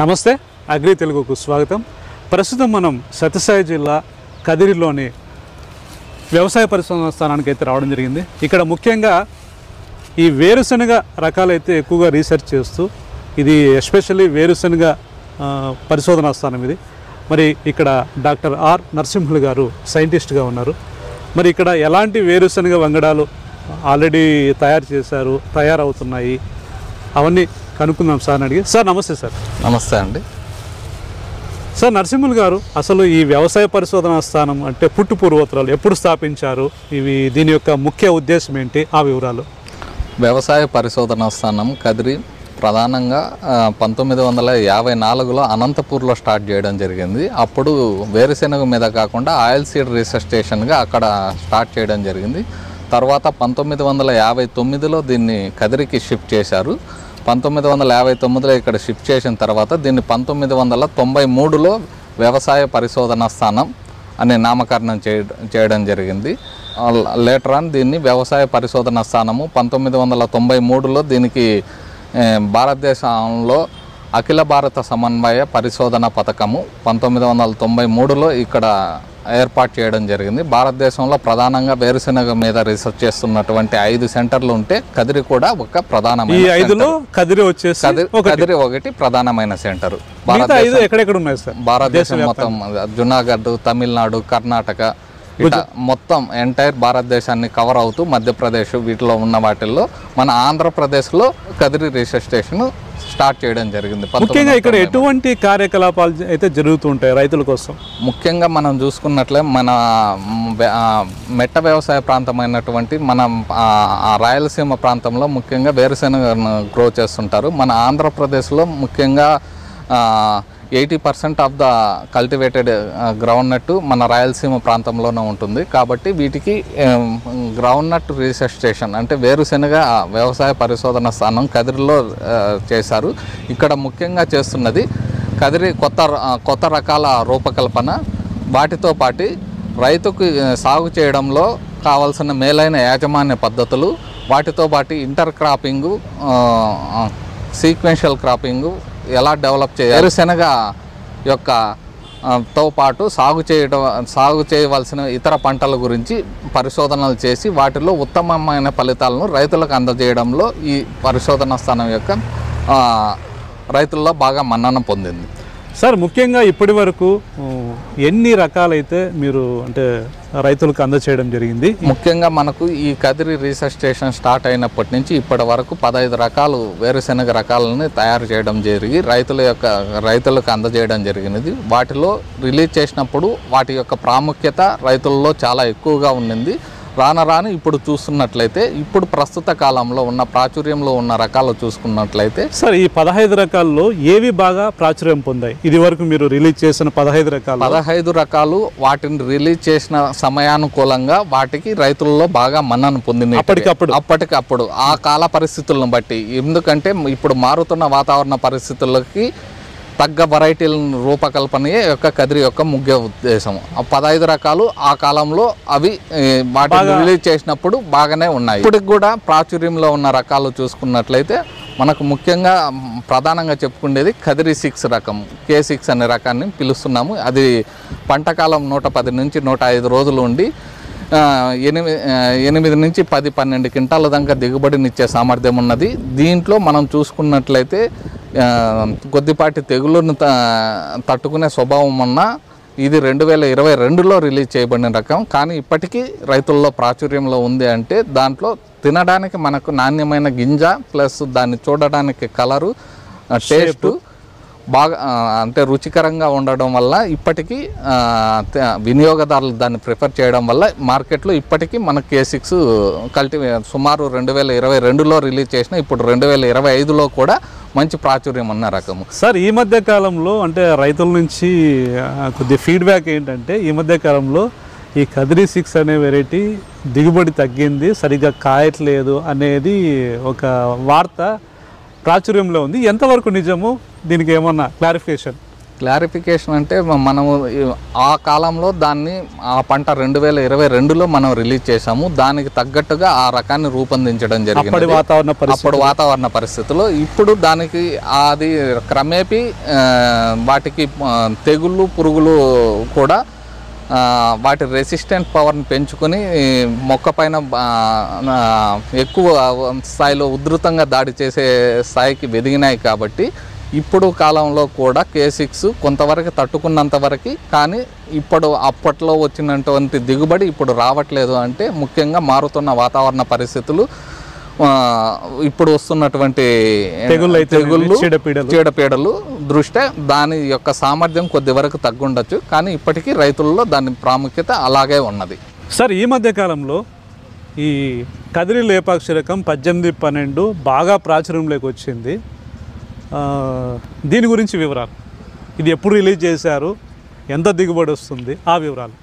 నమస్తే అగ్రి తెలుగుకు స్వాగతం. ప్రస్తుతం మనం సత్యసాయి జిల్లా కదిరిలోని వ్యవసాయ పరిశోధన స్థానానికి అయితే రావడం జరిగింది. ఇక్కడ ముఖ్యంగా ఈ వేరుశనగ రకాలైతే ఎక్కువగా రీసెర్చ్ చేస్తూ ఇది ఎస్పెషల్లీ వేరుశనగ పరిశోధనా స్థానం ఇది. మరి ఇక్కడ డాక్టర్ ఆర్ నరసింహులు గారు సైంటిస్ట్గా ఉన్నారు. మరి ఇక్కడ ఎలాంటి వేరుశనగ వంగడాలు ఆల్రెడీ తయారవుతున్నాయి అవన్నీ కనుక్కుందాం సార్ అడిగి. సార్ నమస్తే. సార్ నమస్తే అండి. సార్ నరసింహులు గారు, అసలు ఈ వ్యవసాయ పరిశోధనా స్థానం అంటే పుట్టు పూర్వోత్తరాలు ఎప్పుడు స్థాపించారు, దీని యొక్క ముఖ్య ఉద్దేశం ఏంటి, ఆ వివరాలు. వ్యవసాయ పరిశోధనా స్థానం కదిరి ప్రధానంగా 1954లో అనంతపూర్లో స్టార్ట్ చేయడం జరిగింది. అప్పుడు వేరుశెనగ మీద కాకుండా ఆయిల్ సీడ్ రీసెర్చ్ స్టేషన్గా అక్కడ స్టార్ట్ చేయడం జరిగింది. తర్వాత 1959లో దీన్ని కదిరికి షిఫ్ట్ చేశారు. 1959లో ఇక్కడ షిఫ్ట్ చేసిన తర్వాత దీన్ని 1993లో వ్యవసాయ పరిశోధనా స్థానం అనే నామకరణం చేయడం జరిగింది. లేటర్ ఆన్ దీన్ని వ్యవసాయ పరిశోధనా స్థానము 1993లో దీనికి భారతదేశంలో అఖిల భారత సమన్వయ పరిశోధన పథకము 1993లో ఇక్కడ ఏర్పాటు చేయడం జరిగింది. భారతదేశంలో ప్రధానంగా వేరుశెనగ మీద రీసెర్చ్ చేస్తున్నటువంటి 5 సెంటర్లు ఉంటే కదిరి కూడా ఒక ప్రధానమైన కదిరి ఒకటి ప్రధానమైన సెంటర్. భారతదేశం మొత్తం జునాగఢ్, తమిళనాడు, కర్ణాటక ఇట్లా మొత్తం ఎంటైర్ భారతదేశాన్ని కవర్ అవుతూ మధ్యప్రదేశ్ వీటిలో ఉన్న వాటిల్లో మన ఆంధ్రప్రదేశ్లో కదిరి రీసెర్చ్ స్టేషన్ స్టార్ట్ చేయడం జరిగింది. ముఖ్యంగా ఇక్కడ ఎటువంటి కార్యకలాపాలు అయితే జరుగుతుంటాయి రైతుల కోసం? ముఖ్యంగా మనం చూసుకున్నట్లే మన మెట్ట వ్యవసాయ ప్రాంతమైనటువంటి మన రాయలసీమ ప్రాంతంలో ముఖ్యంగా వేరుశెనగను గ్రో చేస్తుంటారు. మన ఆంధ్రప్రదేశ్లో ముఖ్యంగా 80% of the cultivated groundnut మన రాయలసీమ ప్రాంతంలోనే ఉంటుంది. కాబట్టి వీటికి గ్రౌండ్ నట్ రీసెర్చ్ స్టేషన్ అంటే వేరుశెనగ వ్యవసాయ పరిశోధన స్థానం కదిరిలో చేశారు. ఇక్కడ ముఖ్యంగా చేస్తున్నది కదిరి కొత్త రకాల రూపకల్పన, వాటితో పాటు రైతుకు సాగు చేయడంలో కావాల్సిన మేలైన యాజమాన్య పద్ధతులు, వాటితో పాటు ఇంటర్ క్రాపింగు, సీక్వెన్షియల్ క్రాపింగు ఎలా డెవలప్ చేయాలి, వేరుశెనగ యొక్క తో పాటు సాగు చేయవలసిన ఇతర పంటల గురించి పరిశోధనలు చేసి వాటిలో ఉత్తమమైన ఫలితాలను రైతులకు అందజేయడంలో ఈ పరిశోధనా స్థానం యొక్క రైతుల్లో బాగా మన్నన పొందింది. సార్ ముఖ్యంగా ఇప్పటి వరకు ఎన్ని రకాలైతే మీరు అంటే రైతులకు అందచేయడం జరిగింది? ముఖ్యంగా మనకు ఈ కదిరి రీసెర్చ్ స్టేషన్ స్టార్ట్ అయినప్పటి నుంచి ఇప్పటి వరకు 15 రకాలు వేరుశెనగ రకాలని తయారు చేయడం జరిగి రైతులకు అందజేయడం జరిగినది. వాటిలో రిలీజ్ చేసినప్పుడు వాటి యొక్క ప్రాముఖ్యత రైతుల్లో చాలా ఎక్కువగా ఉన్నింది. రాను ఇప్పుడు చూస్తున్నట్లయితే ఇప్పుడు ప్రస్తుత కాలంలో ఉన్న ప్రాచుర్యంలో ఉన్న రకాలు చూసుకున్నట్లయితే సార్ ఈ 15 రకాల్లో ఏవి బాగా ప్రాచుర్యం పొందాయి? ఇది వరకు మీరు రిలీజ్ చేసిన 15 రకాలు వాటిని రిలీజ్ చేసిన సమయానుకూలంగా వాటికి రైతుల్లో బాగా మన్నన పొందింది అప్పటికప్పుడు ఆ కాల పరిస్థితులను బట్టి. ఎందుకంటే ఇప్పుడు మారుతున్న వాతావరణ పరిస్థితులకి తగ్గ వెరైటీల రూపకల్పనయే యొక్క కదిరి యొక్క ముఖ్య ఉద్దేశం. 15 రకాలు ఆ కాలంలో అవి వాటిని రిలీజ్ చేసినప్పుడు బాగానే ఉన్నాయి. ఇప్పటికి కూడా ప్రాచుర్యంలో ఉన్న రకాలు చూసుకున్నట్లయితే మనకు ముఖ్యంగా ప్రధానంగా చెప్పుకునేది కదిరి 6 రకం, K6 అనే రకాన్ని పిలుస్తున్నాము. అది పంటకాలం 110 నుంచి 105 రోజులు ఉండి 8 నుంచి 10-12 క్వింటాల దాకా దిగుబడినిచ్చే సామర్థ్యం ఉన్నది. దీంట్లో మనం చూసుకున్నట్లయితే కొద్దిపాటి తెగుళ్ళను తట్టుకునే స్వభావం ఉన్న ఇది 2022లో రిలీజ్ చేయబడిన రకం. కానీ ఇప్పటికీ రైతుల్లో ప్రాచుర్యంలో ఉంది. అంటే దాంట్లో తినడానికి మనకు నాణ్యమైన గింజ ప్లస్ దాన్ని చూడడానికి కలరు, టేస్టు బాగా అంటే రుచికరంగా ఉండడం వల్ల ఇప్పటికీ వినియోగదారులు దాన్ని ప్రిఫర్ చేయడం వల్ల మార్కెట్లో ఇప్పటికీ మన K6 సుమారు 2022లో రిలీజ్ చేసిన ఇప్పుడు 2025లో కూడా మంచి ప్రాచుర్యం ఉన్న రకము. సార్ ఈ మధ్య కాలంలో అంటే రైతుల నుంచి కొద్ది ఫీడ్బ్యాక్ ఏంటంటే ఈ మధ్య కాలంలో ఈ కదిరి 6 అనే వెరైటీ దిగుబడి తగ్గింది, సరిగ్గా కాయట్లేదు అనేది ఒక వార్త ప్రాచుర్యంలో ఉంది. ఎంతవరకు నిజము, దీనికి ఏమన్నా క్లారిఫికేషన్? క్లారిఫికేషన్ అంటే మనము ఆ కాలంలో దాన్ని ఆ పంట 2022లో మనం రిలీజ్ చేసాము. దానికి తగ్గట్టుగా ఆ రకాన్ని రూపొందించడం జరిగింది అప్పుడు వాతావరణ పరిస్థితుల్లో. ఇప్పుడు దానికి అది క్రమేపీ వాటికి తెగుళ్ళు పురుగులు కూడా వాటి రెసిస్టెంట్ పవర్ని పెంచుకొని మొక్క పైన ఎక్కువ స్థాయిలో ఉధృతంగా దాడి చేసే స్థాయికి ఎదిగినాయి. కాబట్టి ఇప్పుడు కాలంలో కూడా K6 కొంతవరకు తట్టుకున్నంత వరకు, కానీ అప్పట్లో వచ్చినటువంటి దిగుబడి ఇప్పుడు రావట్లేదు. అంటే ముఖ్యంగా మారుతున్న వాతావరణ పరిస్థితులు, ఇప్పుడు వస్తున్నటువంటి తెగుళ్ళు చీడపీడలు దృష్ట్యా దాని యొక్క సామర్థ్యం కొద్ది వరకు తగ్గుండొచ్చు. కానీ ఇప్పటికీ రైతుల్లో దాని ప్రాముఖ్యత అలాగే ఉన్నది. సార్, ఈ మధ్య కాలంలో ఈ కదిరి లేపాక్షి రకం 1812 బాగా ప్రాచుర్యంలోకి వచ్చింది. దీని గురించి వివరాలు, ఇది ఎప్పుడు రిలీజ్ చేశారు, ఎంత దిగుబడి వస్తుంది, ఆ వివరాలు.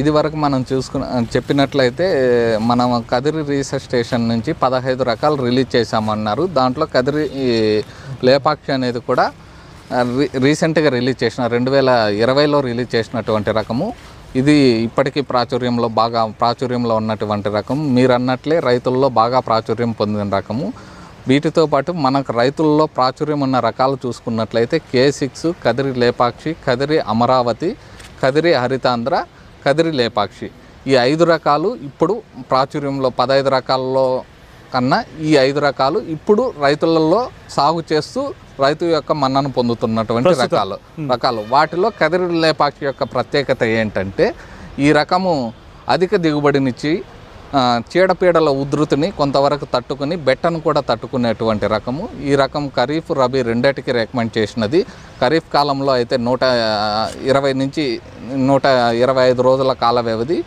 ఇది వరకు మనం చెప్పినట్లయితే మనం కదిరి రీసెర్చ్ స్టేషన్ నుంచి 15 రకాలు రిలీజ్ చేశామన్నారు. దాంట్లో కదిరి లేపాక్షి అనేది కూడా రీసెంట్గా రిలీజ్ చేసిన 2020లో రిలీజ్ చేసినటువంటి రకము. ఇది ఇప్పటికీ బాగా ప్రాచుర్యంలో ఉన్నటువంటి రకం. మీరు అన్నట్లే రైతుల్లో బాగా ప్రాచుర్యం పొందిన రకము. వీటితో పాటు మనకు రైతుల్లో ప్రాచుర్యం ఉన్న రకాలు చూసుకున్నట్లయితే K6, కదిరి లేపాక్షి, కదిరి అమరావతి, కదిరి హరితాంధ్ర, కదిరి లేపాక్షి, ఈ 5 రకాలు ఇప్పుడు ప్రాచుర్యంలో 15 రకాల్లో కన్నా ఈ 5 రకాలు ఇప్పుడు రైతులలో సాగు చేస్తూ రైతు యొక్క మన్నను పొందుతున్నటువంటి రకాలు. వాటిలో కదిరి లేపాక్షి యొక్క ప్రత్యేకత ఏంటంటే ఈ రకము అధిక దిగుబడినిచ్చి చీడపీడల ఉధృతిని కొంతవరకు తట్టుకుని బెట్టను కూడా తట్టుకునేటువంటి రకము. ఈ రకం ఖరీఫ్ రబీ రెండింటికి రికమెండ్ చేసినది. ఖరీఫ్ కాలంలో అయితే 120 నుంచి 125 రోజుల కాల వ్యవధి,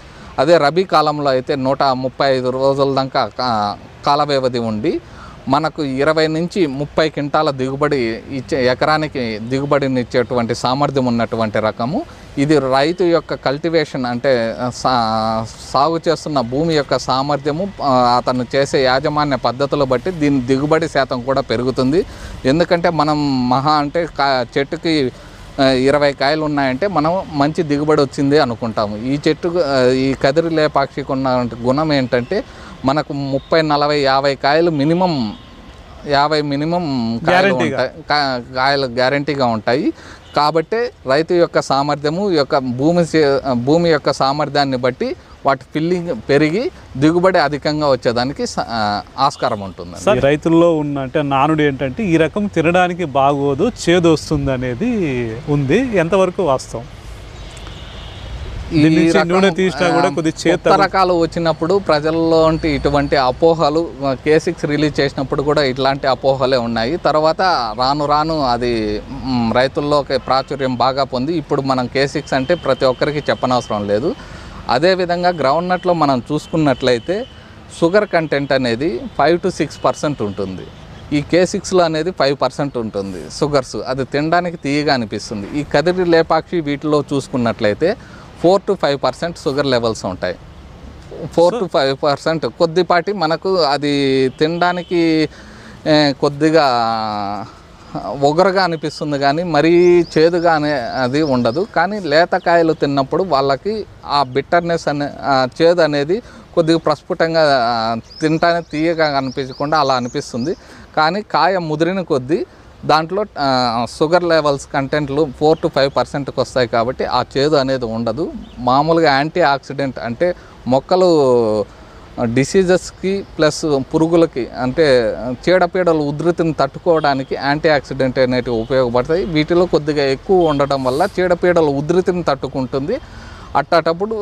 అదే రబీ కాలంలో అయితే 135 రోజుల దాకా కాల వ్యవధి ఉండి మనకు 20 నుంచి 30 క్వింటాల దిగుబడి ఎకరానికి దిగుబడిని ఇచ్చేటువంటి సామర్థ్యం ఉన్నటువంటి రకము. ఇది రైతు యొక్క కల్టివేషన్ అంటే సాగు చేస్తున్న భూమి యొక్క సామర్థ్యము, అతను చేసే యాజమాన్య పద్ధతులు బట్టి దీని దిగుబడి శాతం కూడా పెరుగుతుంది. ఎందుకంటే మనం అంటే చెట్టుకి 20 కాయలు ఉన్నాయంటే మనం మంచి దిగుబడి వచ్చింది అనుకుంటాము. ఈ కదిరి లేపాక్షికి ఉన్న గుణం ఏంటంటే మనకు 30, 40, 50 కాయలు మినిమం 50 కాయలు గ్యారంటీగా ఉంటాయి. కాబట్టి రైతు యొక్క సామర్థ్యము భూమి యొక్క సామర్థ్యాన్ని బట్టి వాటి ఫిల్లింగ్ పెరిగి దిగుబడి అధికంగా వచ్చేదానికి ఆస్కారం ఉంటుంది. రైతుల్లో ఉన్న అంటే నానుడు ఏంటంటే ఈ రకం తినడానికి బాగోదు, చేదు వస్తుంది అనేది ఉంది. ఎంతవరకు వాస్తవం? కొత్త రకాలు వచ్చినప్పుడు ప్రజల్లో ఇటువంటి అపోహలు K6 రిలీజ్ చేసినప్పుడు కూడా ఇట్లాంటి అపోహలే ఉన్నాయి. తర్వాత రాను అది రైతుల్లో ప్రాచుర్యం బాగా పొంది ఇప్పుడు మనం K6 అంటే ప్రతి ఒక్కరికి చెప్పనవసరం లేదు. అదేవిధంగా గ్రౌండ్నట్లో మనం చూసుకున్నట్లయితే షుగర్ కంటెంట్ అనేది 5 to 6% ఉంటుంది. ఈ K6లో అనేది 5% ఉంటుంది షుగర్స్. అది తినడానికి తీయగా అనిపిస్తుంది. ఈ కదిరి లేపాక్షి వీటిలో చూసుకున్నట్లయితే 4 to 5% షుగర్ లెవెల్స్ ఉంటాయి. 4 to 5% కొద్దిపాటి మనకు అది తినడానికి కొద్దిగా ఒగరుగా అనిపిస్తుంది, కానీ మరీ చేదుగా అది ఉండదు. కానీ లేతకాయలు తిన్నప్పుడు వాళ్ళకి ఆ బిట్టర్నెస్ చేదు అనేది కొద్దిగా ప్రస్ఫుటంగా తింటానే తీయగా అనిపించకుండా అలా అనిపిస్తుంది. కానీ కాయ ముదిరిన కొద్దీ దాంట్లో షుగర్ లెవెల్స్ కంటెంట్లు 4 to 5%కి వస్తాయి. కాబట్టి ఆ చేదు అనేది ఉండదు. మామూలుగా యాంటీ ఆక్సిడెంట్ అంటే మొక్కలు డిసీజెస్కి ప్లస్ పురుగులకి అంటే చీడపీడల ఉధృతిని తట్టుకోవడానికి యాంటీ ఆక్సిడెంట్ అనేటివి ఉపయోగపడతాయి. వీటిలో కొద్దిగా ఎక్కువ ఉండటం వల్ల చీడపీడల ఉధృతిని తట్టుకుంటుంది. అట్టేటప్పుడు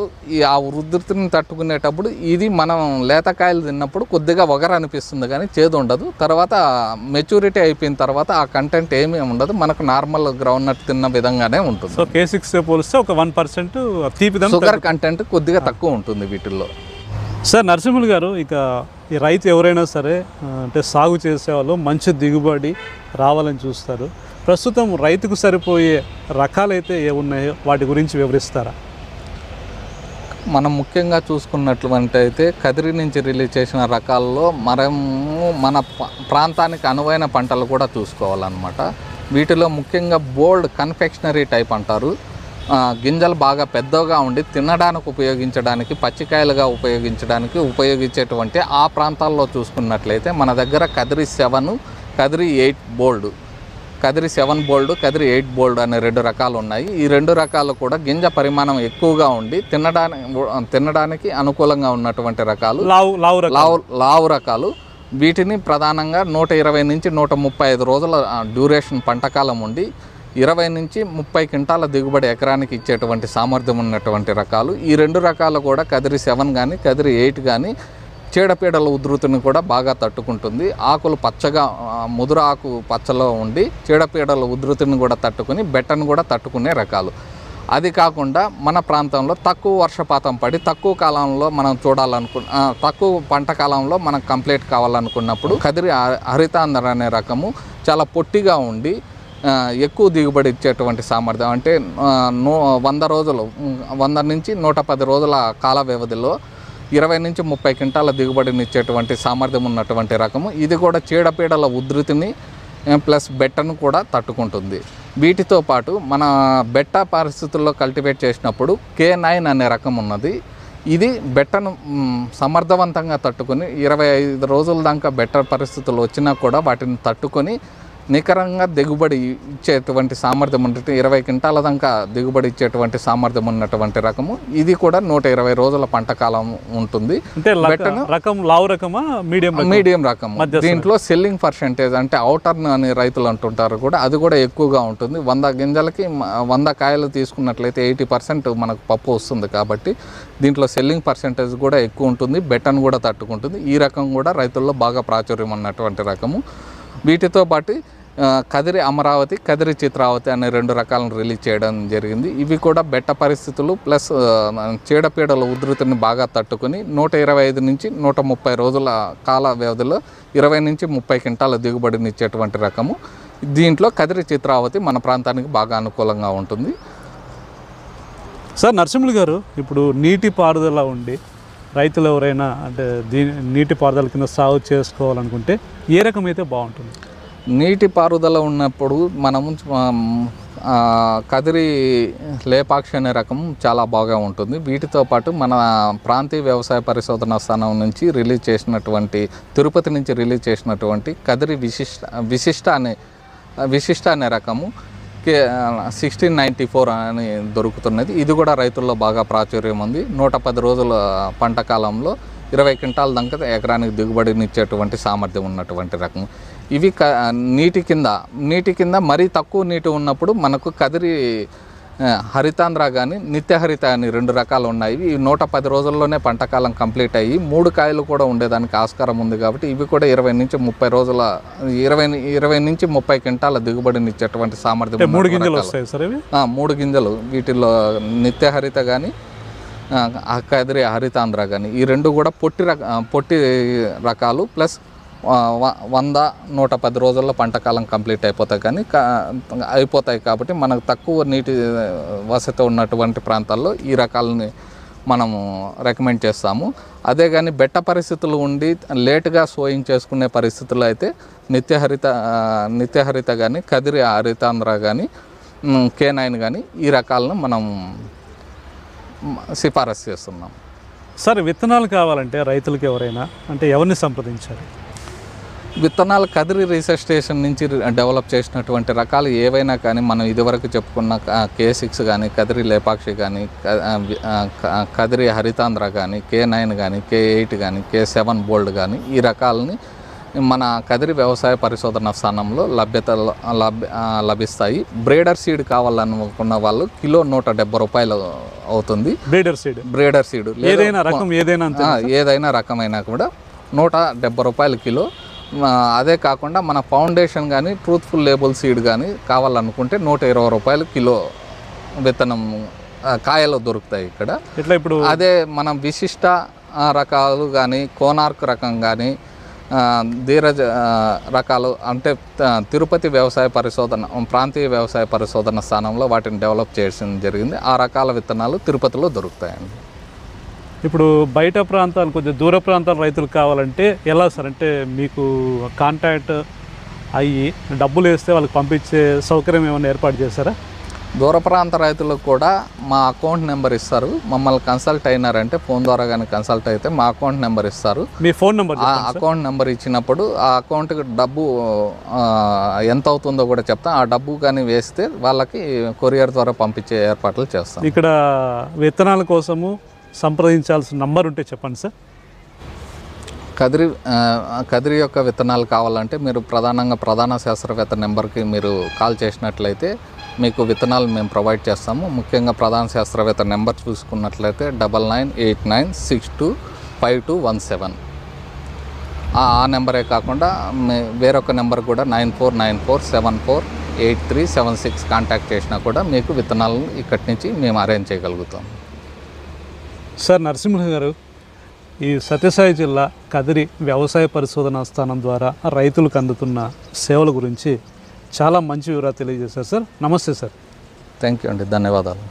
ఆ ఉధృతిని తట్టుకునేటప్పుడు ఇది మనం లేతకాయలు తిన్నప్పుడు కొద్దిగా వగర అనిపిస్తుంది, కానీ చేదు ఉండదు. తర్వాత మెచ్యూరిటీ అయిపోయిన తర్వాత ఆ కంటెంట్ ఏమీ ఉండదు, మనకు నార్మల్ గ్రౌండ్ నట్ తిన్న విధంగానే ఉంటుంది. సో K6 పోలిస్తే ఒక 1% తీపిదం షుగర్ కంటెంట్ కొద్దిగా తక్కువ ఉంటుంది వీటిల్లో. సార్ నరసింహులు గారు, ఇక ఈ రైతు ఎవరైనా సరే అంటే సాగు చేసేవాళ్ళు మంచి దిగుబడి రావాలని చూస్తారు. ప్రస్తుతం రైతుకు సరిపోయే రకాలైతే ఏమున్నాయో వాటి గురించి వివరిస్తారా? మనం ముఖ్యంగా చూసుకున్నట్లయితే అయితే కదిరి నుంచి రిలీజ్ చేసిన రకాల్లో మనము మన ప్రాంతానికి అనువైన పంటలు కూడా చూసుకోవాలన్నమాట. వీటిలో ముఖ్యంగా బోల్డ్ కన్ఫెక్షనరీ టైప్ అంటారు. గింజలు బాగా పెద్దగా ఉండి తినడానికి ఉపయోగించడానికి, పచ్చికాయలుగా ఉపయోగించేటువంటి ఆ ప్రాంతాల్లో చూసుకున్నట్లయితే మన దగ్గర కదిరి 7, కదిరి 8 బోల్డ్, కదిరి 7 బోల్డ్, కదిరి 8 బోల్డ్ అనే 2 రకాలు ఉన్నాయి. ఈ 2 రకాలు కూడా గింజ పరిమాణం ఎక్కువగా ఉండి తినడానికి అనుకూలంగా ఉన్నటువంటి రకాలు, లావు రకాలు. వీటిని ప్రధానంగా 120 నుంచి 135 రోజుల డ్యూరేషన్ పంటకాలం ఉండి 20 నుంచి 30 క్వింటాల దిగుబడి ఎకరానికి ఇచ్చేటువంటి సామర్థ్యం ఉన్నటువంటి రకాలు. ఈ 2 రకాలు కూడా కదిరి 7 కానీ కదిరి 8 కానీ చీడపీడల ఉధృతిని కూడా బాగా తట్టుకుంటుంది. ఆకులు పచ్చగా, ముదురు ఆకు పచ్చలో ఉండి చీడపీడల ఉధృతిని కూడా తట్టుకుని బెట్టను కూడా తట్టుకునే రకాలు. అది కాకుండా మన ప్రాంతంలో తక్కువ వర్షపాతం పడి తక్కువ కాలంలో మనం తక్కువ పంట కాలంలో మనం కంప్లీట్ కావాలనుకున్నప్పుడు కదిరి హరితాంధ్ర అనే రకము చాలా పొట్టిగా ఉండి ఎక్కువ దిగుబడి ఇచ్చేటువంటి సామర్థ్యం, అంటే 100 రోజులు, 100 నుంచి 110 రోజుల కాల వ్యవధిలో 20 నుంచి 30 క్వింటాల దిగుబడిని ఇచ్చేటువంటి సామర్థ్యం ఉన్నటువంటి రకము. ఇది కూడా చీడపీడల ఉధృతిని ప్లస్ బెట్టను కూడా తట్టుకుంటుంది. వీటితో పాటు మన బెట్ట పరిస్థితుల్లో కల్టివేట్ చేసినప్పుడు K9 అనే రకం ఉన్నది. ఇది బెట్టను సమర్థవంతంగా తట్టుకొని 25 రోజుల దాకా బెట్ట పరిస్థితులు వచ్చినా కూడా వాటిని తట్టుకొని నికరంగా దిగుబడి ఇచ్చేటువంటి సామర్థ్యం ఉన్నట్టు 20 క్వింటాల దాకా దిగుబడి ఇచ్చేటువంటి సామర్థ్యం ఉన్నటువంటి రకము. ఇది కూడా 120 రోజుల పంట కాలం ఉంటుంది. మీడియం రకము. దీంట్లో సెల్లింగ్ పర్సెంటేజ్ అంటే అవుటర్న్ అని రైతులు అంటుంటారు కూడా, అది కూడా ఎక్కువగా ఉంటుంది. 100 గింజలకి 100 కాయలు తీసుకున్నట్లయితే 80% మనకు పప్పు వస్తుంది. కాబట్టి దీంట్లో సెల్లింగ్ పర్సెంటేజ్ కూడా ఎక్కువ ఉంటుంది, బెట్టను కూడా తట్టుకుంటుంది. ఈ రకం కూడా రైతుల్లో బాగా ప్రాచుర్యం ఉన్నటువంటి రకము. వీటితో పాటు కదిరి అమరావతి, కదిరి చిత్రావతి అనే 2 రకాలను రిలీజ్ చేయడం జరిగింది. ఇవి కూడా బెట్ట పరిస్థితులు ప్లస్ చీడపీడల ఉధృతిని బాగా తట్టుకుని 125 నుంచి 130 రోజుల కాల వ్యవధిలో 20 నుంచి 30 క్వింటాల దిగుబడిని ఇచ్చేటువంటి రకము. దీంట్లో కదిరి చిత్రావతి మన ప్రాంతానికి బాగా అనుకూలంగా ఉంటుంది. సార్ నరసింహులు గారు, ఇప్పుడు నీటి పారుదల ఉండి రైతులు ఎవరైనా అంటే నీటి పారుదల కింద సాగు చేసుకోవాలనుకుంటే ఏ రకం అయితే బాగుంటుంది? నీటి పారుదల ఉన్నప్పుడు మనము కదిరి లేపాక్షి అనే రకం చాలా బాగా ఉంటుంది. వీటితో పాటు మన ప్రాంతీయ వ్యవసాయ పరిశోధన స్థానం నుంచి రిలీజ్ చేసినటువంటి, తిరుపతి నుంచి రిలీజ్ చేసినటువంటి కదిరి విశిష్ట అనే రకము 1694 అని దొరుకుతున్నది. ఇది కూడా రైతుల్లో బాగా ప్రాచుర్యం ఉంది. 110 రోజుల పంట కాలంలో 20 క్వింటాల దాకా ఎకరానికి దిగుబడిని ఇచ్చేటువంటి సామర్థ్యం ఉన్నటువంటి రకం. ఇవి నీటి కింద మరీ తక్కువ నీటి ఉన్నప్పుడు మనకు కదిరి హరితాంధ్ర కానీ నిత్యహరిత అని 2 రకాలు ఉన్నాయి. ఇవి 110 రోజుల్లోనే పంటకాలం కంప్లీట్ అయ్యి 3 కాయలు కూడా ఉండేదానికి ఆస్కారం ఉంది. కాబట్టి ఇవి కూడా 20 నుంచి 30 రోజుల 20 నుంచి 30 క్వింటాల దిగుబడిని ఇచ్చేటువంటి సామర్థ్యం. 3 గింజలు వస్తాయి సార్ ఇవి? 3 గింజలు. వీటిల్లో నిత్యహరిత కానీ కదిరి హరితాంధ్ర కానీ ఈ 2 కూడా పొట్టి రకాలు ప్లస్ 100-110 రోజుల్లో పంటకాలం కంప్లీట్ అయిపోతాయి. కాబట్టి మనకు తక్కువ నీటి వసతి ఉన్నటువంటి ప్రాంతాల్లో ఈ రకాలని మనము రికమెండ్ చేస్తాము. అదే కానీ బెట్ట పరిస్థితులు ఉండి లేటుగా సోయింగ్ చేసుకునే పరిస్థితుల్లో అయితే నిత్యహరిత కానీ కదిరి హరితాంధ్ర కానీ K9 కానీ ఈ రకాలను మనం సిఫారసు చేస్తున్నాం. సార్ విత్తనాలు కావాలంటే రైతులకు ఎవరైనా అంటే ఎవరిని సంప్రదించారు? విత్తనాలు కదిరి రీసెర్చ్ స్టేషన్ నుంచి డెవలప్ చేసినటువంటి రకాలు ఏవైనా కానీ మనం ఇదివరకు చెప్పుకున్న K6 కానీ కదిరి లేపాక్షి కానీ కదిరి హరితాంధ్ర కానీ K9 కానీ K8 కానీ K7 బోల్డ్ కానీ ఈ రకాలని మన కదిరి వ్యవసాయ పరిశోధన స్థానంలో లభిస్తాయి. బ్రేడర్ సీడ్ కావాలనుకున్న వాళ్ళు కిలో 170 రూపాయలు అవుతుంది. బ్రేడర్ సీడ్ ఏదైనా రకమైనా కూడా 170 రూపాయలు కిలో. అదే కాకుండా మన ఫౌండేషన్ కానీ ట్రూత్ఫుల్ లేబుల్ సీడ్ కానీ కావాలనుకుంటే 120 రూపాయలు కిలో విత్తనం కాయలు దొరుకుతాయి ఇక్కడ. ఇట్లా ఇప్పుడు అదే మనం విశిష్ట రకాలు కానీ కోనార్క్ రకం కానీ ధీరజ్ రకాలు అంటే తిరుపతి వ్యవసాయ పరిశోధన ప్రాంతీయ వ్యవసాయ పరిశోధన స్థానంలో వాటిని డెవలప్ చేయడం జరిగింది. ఆ రకాల విత్తనాలు తిరుపతిలో దొరుకుతాయండి. ఇప్పుడు బయట ప్రాంతాలు కొంచెం దూర ప్రాంతాల రైతులు కావాలంటే ఎలా సార్? అంటే మీకు కాంటాక్ట్ అయ్యి డబ్బులు వేస్తే వాళ్ళకి పంపించే సౌకర్యం ఏమైనా ఏర్పాటు చేశారా? దూర ప్రాంత రైతులకు కూడా మా అకౌంట్ నెంబర్ ఇస్తారు. మమ్మల్ని కన్సల్ట్ అయినారంటే ఫోన్ ద్వారా కానీ కన్సల్ట్ అయితే మా అకౌంట్ నెంబర్ ఇస్తారు. మీ ఫోన్ నెంబర్? ఆ అకౌంట్ నెంబర్ ఇచ్చినప్పుడు ఆ అకౌంట్కి డబ్బు ఎంత అవుతుందో కూడా చెప్తాం. ఆ డబ్బు కానీ వేస్తే వాళ్ళకి కొరియర్ ద్వారా పంపించే ఏర్పాట్లు చేస్తాం. ఇక్కడ విత్తనాల కోసము సంప్రదించాల్సిన నంబర్ ఉంటే చెప్పండి సార్. కదిరి యొక్క విత్తనాలు కావాలంటే మీరు ప్రధాన శాస్త్రవేత్త నెంబర్కి మీరు కాల్ చేసినట్లయితే మీకు విత్తనాలు మేము ప్రొవైడ్ చేస్తాము. ముఖ్యంగా ప్రధాన శాస్త్రవేత్త నెంబర్ చూసుకున్నట్లయితే 9989625217. ఆ నెంబరే కాకుండా వేరొక నెంబర్ కూడా 9494748376 కాంటాక్ట్ చేసినా కూడా మీకు విత్తనాలు ఇక్కడి నుంచి మేము అరేంజ్ చేయగలుగుతాం. సార్ నరసింహ గారు, ఈ సత్యసాయి జిల్లా కదిరి వ్యవసాయ పరిశోధనా స్థానం ద్వారా రైతులకు అందుతున్న సేవల గురించి చాలా మంచి వివరాలు తెలియజేశారు సార్. నమస్తే సార్. థ్యాంక్ యూ అండి, ధన్యవాదాలు.